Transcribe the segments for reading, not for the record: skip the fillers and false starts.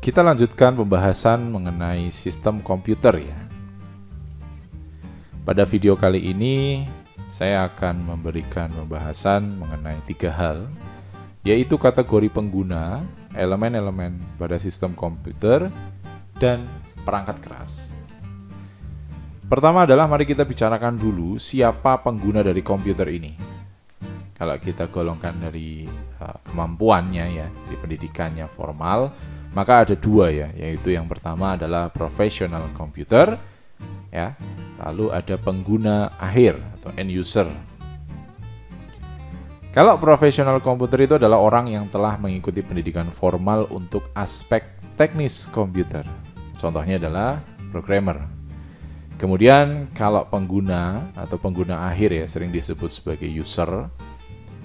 Kita lanjutkan pembahasan mengenai sistem komputer ya. Pada video kali ini saya akan memberikan pembahasan mengenai 3 hal, yaitu kategori pengguna, elemen-elemen pada sistem komputer, dan perangkat keras. Pertama adalah mari kita bicarakan dulu siapa pengguna dari komputer ini. Kalau kita golongkan dari kemampuannya ya, di pendidikannya formal, maka ada 2 ya, yaitu yang pertama adalah professional computer ya, lalu ada pengguna akhir atau end user. Kalau professional komputer itu adalah orang yang telah mengikuti pendidikan formal untuk aspek teknis komputer. Contohnya adalah programmer. Kemudian kalau pengguna atau pengguna akhir ya, sering disebut sebagai user,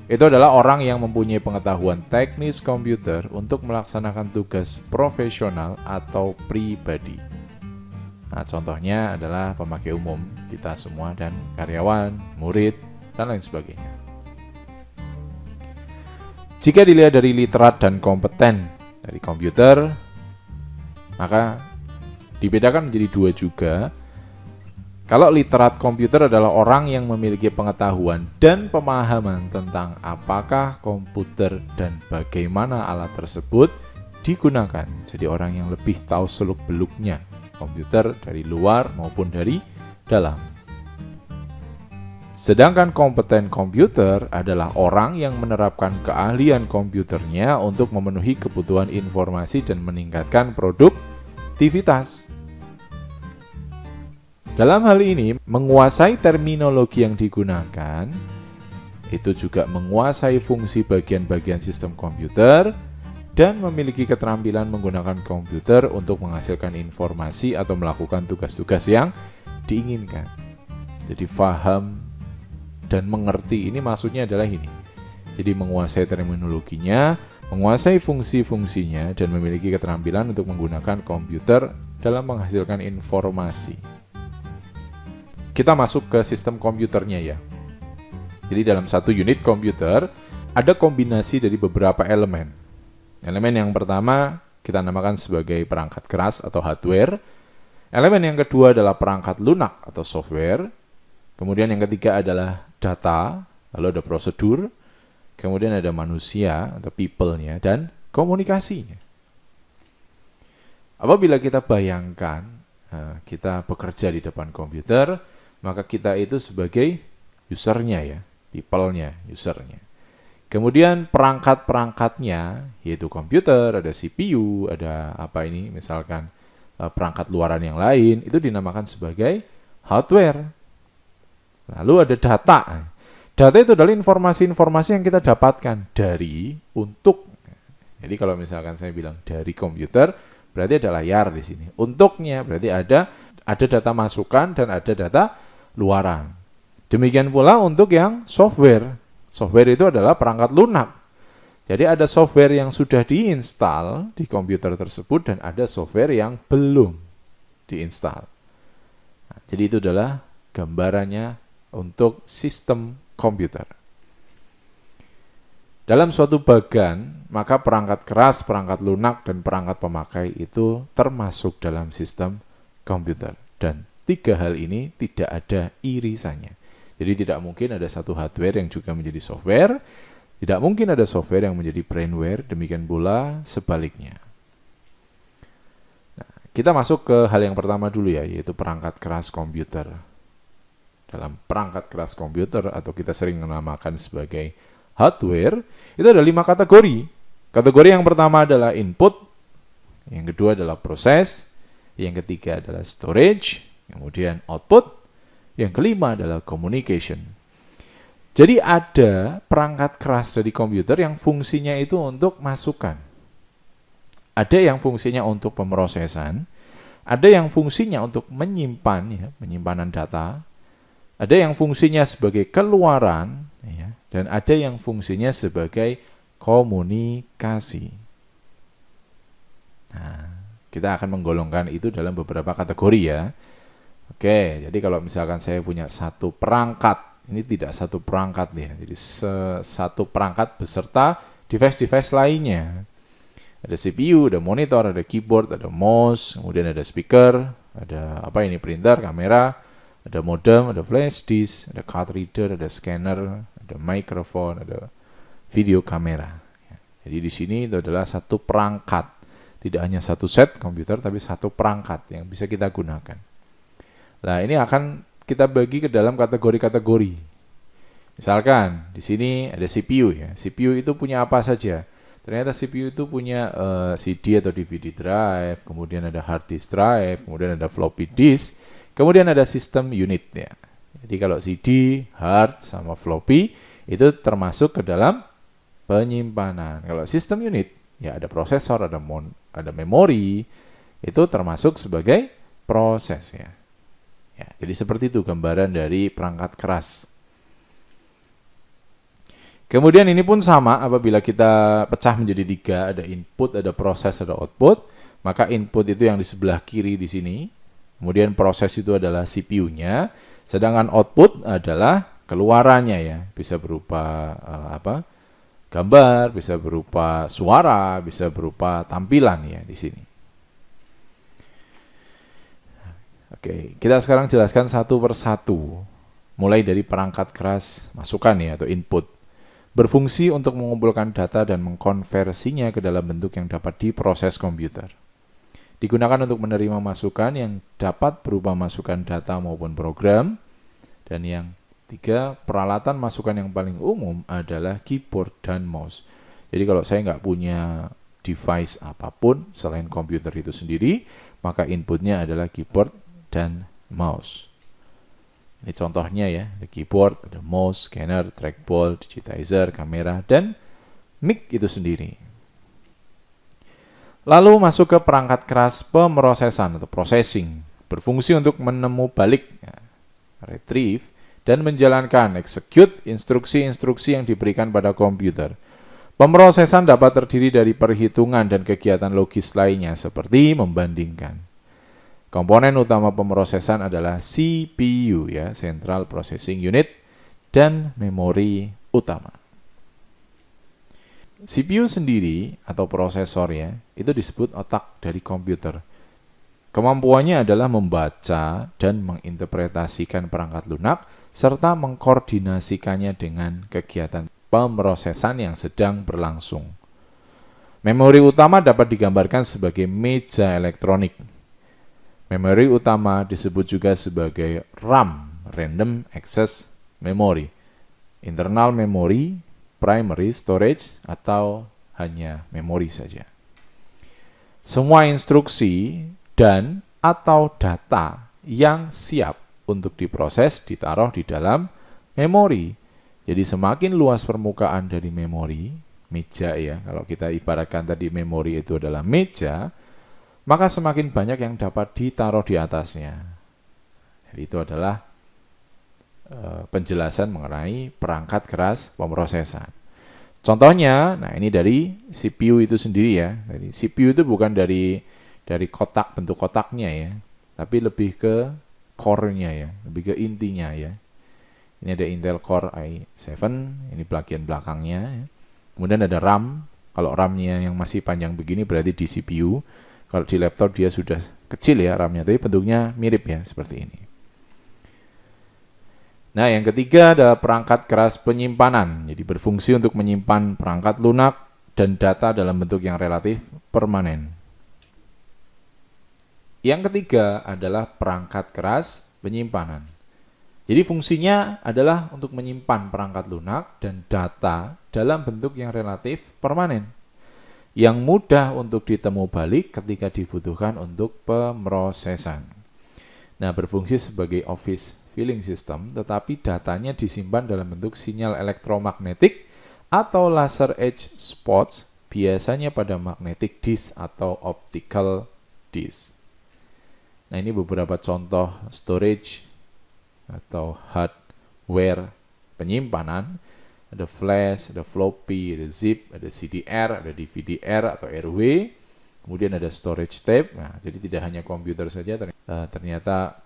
itu adalah orang yang mempunyai pengetahuan teknis komputer untuk melaksanakan tugas profesional atau pribadi. Nah, contohnya adalah pemakai umum, kita semua dan karyawan, murid, dan lain sebagainya. Jika dilihat dari literat dan kompeten dari komputer, maka dibedakan menjadi 2 juga. Kalau literat komputer adalah orang yang memiliki pengetahuan dan pemahaman tentang apakah komputer dan bagaimana alat tersebut digunakan. Jadi orang yang lebih tahu seluk-beluknya komputer dari luar maupun dari dalam. Sedangkan kompeten komputer adalah orang yang menerapkan keahlian komputernya untuk memenuhi kebutuhan informasi dan meningkatkan produktivitas. Dalam hal ini, menguasai terminologi yang digunakan, itu juga menguasai fungsi bagian-bagian sistem komputer, dan memiliki keterampilan menggunakan komputer untuk menghasilkan informasi atau melakukan tugas-tugas yang diinginkan. Jadi paham dan mengerti ini maksudnya adalah ini. Jadi menguasai terminologinya, menguasai fungsi-fungsinya, dan memiliki keterampilan untuk menggunakan komputer dalam menghasilkan informasi. Kita masuk ke sistem komputernya ya. Jadi dalam satu unit komputer ada kombinasi dari beberapa elemen. Elemen yang pertama kita namakan sebagai perangkat keras atau hardware. Elemen yang kedua adalah perangkat lunak atau software. Kemudian yang ketiga adalah data, lalu ada prosedur. Kemudian ada manusia atau people-nya dan komunikasinya. Apabila kita bayangkan kita bekerja di depan komputer, maka kita itu sebagai usernya ya, people-nya, usernya. Kemudian perangkat-perangkatnya, yaitu komputer, ada CPU, ada misalkan perangkat luaran yang lain, itu dinamakan sebagai hardware. Lalu ada data. Data itu adalah informasi-informasi yang kita dapatkan dari, untuk. Jadi kalau misalkan saya bilang dari komputer, berarti ada layar di sini. Untuknya berarti ada data masukan dan ada data luaran. Demikian pula untuk yang software. Software itu adalah perangkat lunak. Jadi ada software yang sudah diinstal di komputer tersebut dan ada software yang belum diinstal. Nah, jadi itu adalah gambarannya untuk sistem komputer. Dalam suatu bagan, maka perangkat keras, perangkat lunak, dan perangkat pemakai itu termasuk dalam sistem komputer. Dan 3 hal ini tidak ada irisannya. Jadi tidak mungkin ada satu hardware yang juga menjadi software, tidak mungkin ada software yang menjadi brainware, demikian pula sebaliknya. Nah, kita masuk ke hal yang pertama dulu ya, yaitu perangkat keras komputer. Dalam perangkat keras komputer atau kita sering menamakan sebagai hardware, itu ada 5 kategori. Kategori yang pertama adalah input, yang kedua adalah proses, yang ketiga adalah storage, kemudian output, yang kelima adalah communication. Jadi ada perangkat keras dari komputer yang fungsinya itu untuk masukan. Ada yang fungsinya untuk pemrosesan, ada yang fungsinya untuk menyimpan, ya, penyimpanan data, ada yang fungsinya sebagai keluaran, ya, dan ada yang fungsinya sebagai komunikasi. Nah, kita akan menggolongkan itu dalam beberapa kategori ya. Oke, jadi kalau misalkan saya punya satu perangkat, ini tidak satu perangkat ya, jadi satu perangkat beserta device-device lainnya. Ada CPU, ada monitor, ada keyboard, ada mouse, kemudian ada speaker, ada apa ini, printer, kamera, ada modem, ada flash disk, ada card reader, ada scanner, ada microphone, ada video kamera. Jadi di sini itu adalah satu perangkat, tidak hanya satu set komputer, tapi satu perangkat yang bisa kita gunakan. Nah, ini akan kita bagi ke dalam kategori-kategori. Misalkan di sini ada CPU ya. CPU itu punya apa saja? Ternyata CPU itu punya CD atau DVD drive, kemudian ada hard disk drive, kemudian ada floppy disk, kemudian ada sistem unit ya. Jadi kalau CD, hard, sama floppy itu termasuk ke dalam penyimpanan. Kalau sistem unit ya ada prosesor, ada memori, itu termasuk sebagai proses ya. Ya, jadi seperti itu gambaran dari perangkat keras. Kemudian ini pun sama, apabila kita pecah menjadi 3, ada input, ada proses, ada output, maka input itu yang di sebelah kiri di sini, kemudian proses itu adalah CPU-nya, sedangkan output adalah keluarannya ya, bisa berupa gambar, bisa berupa suara, bisa berupa tampilan ya di sini. Oke, kita sekarang jelaskan satu persatu, mulai dari perangkat keras masukan ya atau input. Berfungsi untuk mengumpulkan data dan mengkonversinya ke dalam bentuk yang dapat diproses komputer. Digunakan untuk menerima masukan yang dapat berupa masukan data maupun program. Dan yang 3, peralatan masukan yang paling umum adalah keyboard dan mouse. Jadi kalau saya nggak punya device apapun selain komputer itu sendiri, maka inputnya adalah keyboard dan mouse. Ini contohnya ya, ada keyboard, ada mouse, scanner, trackball, digitizer, kamera, dan mic itu sendiri. Lalu masuk ke perangkat keras pemrosesan atau processing. Berfungsi untuk menemu balik, ya, retrieve, dan menjalankan, execute, instruksi-instruksi yang diberikan pada komputer. Pemrosesan dapat terdiri dari perhitungan dan kegiatan logis lainnya seperti membandingkan. Komponen utama pemrosesan adalah CPU ya, Central Processing Unit, dan memori utama. CPU sendiri atau prosesor ya, itu disebut otak dari komputer. Kemampuannya adalah membaca dan menginterpretasikan perangkat lunak serta mengkoordinasikannya dengan kegiatan pemrosesan yang sedang berlangsung. Memori utama dapat digambarkan sebagai meja elektronik. Memori utama disebut juga sebagai RAM, Random Access Memory, internal memory, primary storage, atau hanya memori saja. Semua instruksi dan atau data yang siap untuk diproses ditaruh di dalam memori. Jadi semakin luas permukaan dari memori, meja ya, kalau kita ibaratkan tadi memori itu adalah meja, maka semakin banyak yang dapat ditaruh di atasnya. Jadi itu adalah penjelasan mengenai perangkat keras pemrosesan. Contohnya, nah ini dari CPU itu sendiri ya. Jadi CPU itu bukan dari kotak, bentuk kotaknya ya, tapi lebih ke core-nya ya, lebih ke intinya ya. Ini ada Intel Core i7, ini bagian belakangnya ya. Kemudian ada RAM. Kalau RAM-nya yang masih panjang begini berarti di CPU. Kalau di laptop dia sudah kecil ya RAM-nya, tapi bentuknya mirip ya, seperti ini. Nah, yang ketiga ada perangkat keras penyimpanan. Jadi berfungsi untuk menyimpan perangkat lunak dan data dalam bentuk yang relatif permanen. Yang ketiga adalah perangkat keras penyimpanan. Jadi fungsinya adalah untuk menyimpan perangkat lunak dan data dalam bentuk yang relatif permanen, yang mudah untuk ditemu balik ketika dibutuhkan untuk pemrosesan. Nah, berfungsi sebagai office filling system, tetapi datanya disimpan dalam bentuk sinyal elektromagnetik atau laser edge spots, biasanya pada magnetic disk atau optical disk. Nah, ini beberapa contoh storage atau hardware penyimpanan. Ada flash, ada floppy, ada zip, ada CDR, ada DVD-R atau RW, kemudian ada storage tape. Nah, jadi tidak hanya komputer saja, ternyata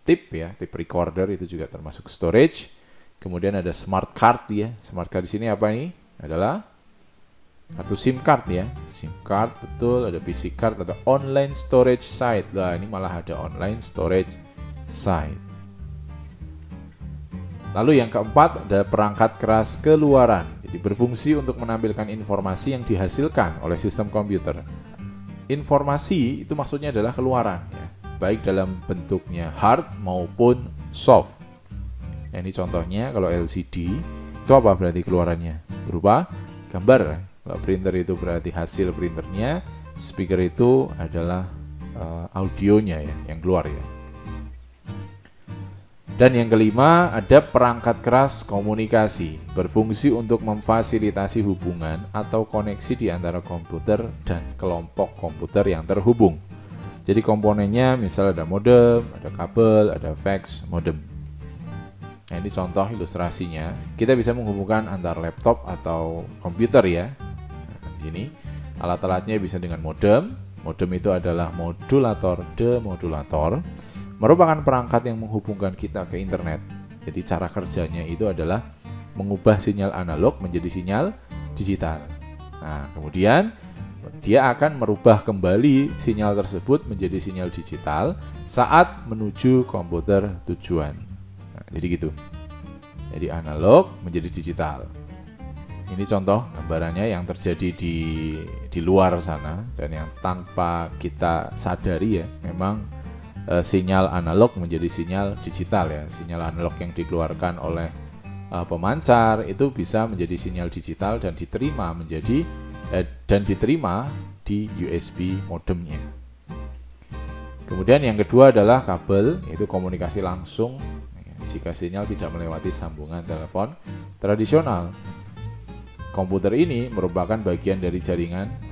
tape ya, tape recorder itu juga termasuk storage. Kemudian ada smart card ya. Smart card di sini apa ini? Adalah Kartu SIM card ya, SIM card betul, ada PC card, ada online storage site. Nah, ini malah ada online storage site. Lalu yang keempat ada perangkat keras keluaran. Jadi berfungsi untuk menampilkan informasi yang dihasilkan oleh sistem komputer. Informasi itu maksudnya adalah keluaran ya, baik dalam bentuknya hard maupun soft. Nah, ini contohnya kalau LCD itu apa berarti keluarannya? Berupa gambar. Kalau printer itu berarti hasil printernya, speaker itu adalah audionya ya yang keluar ya. Dan yang kelima ada perangkat keras komunikasi, berfungsi untuk memfasilitasi hubungan atau koneksi di antara komputer dan kelompok komputer yang terhubung. Jadi komponennya misal ada modem, ada kabel, ada fax modem. Nah, ini contoh ilustrasinya. Kita bisa menghubungkan antar laptop atau komputer ya. Nah, di sini alat-alatnya bisa dengan modem. Modem itu adalah modulator demodulator, merupakan perangkat yang menghubungkan kita ke internet. Jadi cara kerjanya itu adalah mengubah sinyal analog menjadi sinyal digital. Nah, kemudian dia akan merubah kembali sinyal tersebut menjadi sinyal digital saat menuju komputer tujuan. Nah, jadi gitu. Jadi analog menjadi digital. Ini contoh gambarannya yang terjadi di luar sana dan yang tanpa kita sadari ya, memang sinyal analog menjadi sinyal digital ya. Sinyal analog yang dikeluarkan oleh pemancar itu bisa menjadi sinyal digital dan diterima di USB modemnya. Kemudian yang kedua adalah kabel, yaitu komunikasi langsung jika sinyal tidak melewati sambungan telepon tradisional. Komputer ini merupakan bagian dari jaringan.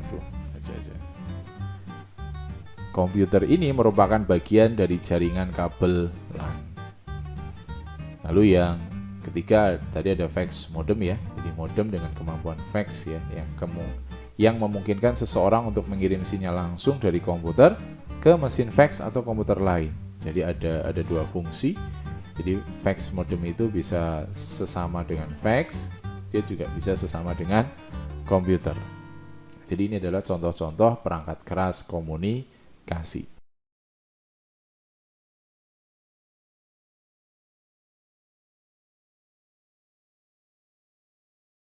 Komputer ini merupakan bagian dari jaringan kabel LAN. Lalu yang ketiga tadi ada fax modem ya. Jadi modem dengan kemampuan fax ya, yang memungkinkan seseorang untuk mengirim sinyal langsung dari komputer ke mesin fax atau komputer lain. Jadi ada dua fungsi. Jadi fax modem itu bisa sesama dengan fax, dia juga bisa sesama dengan komputer. Jadi ini adalah contoh-contoh perangkat keras komunikasi.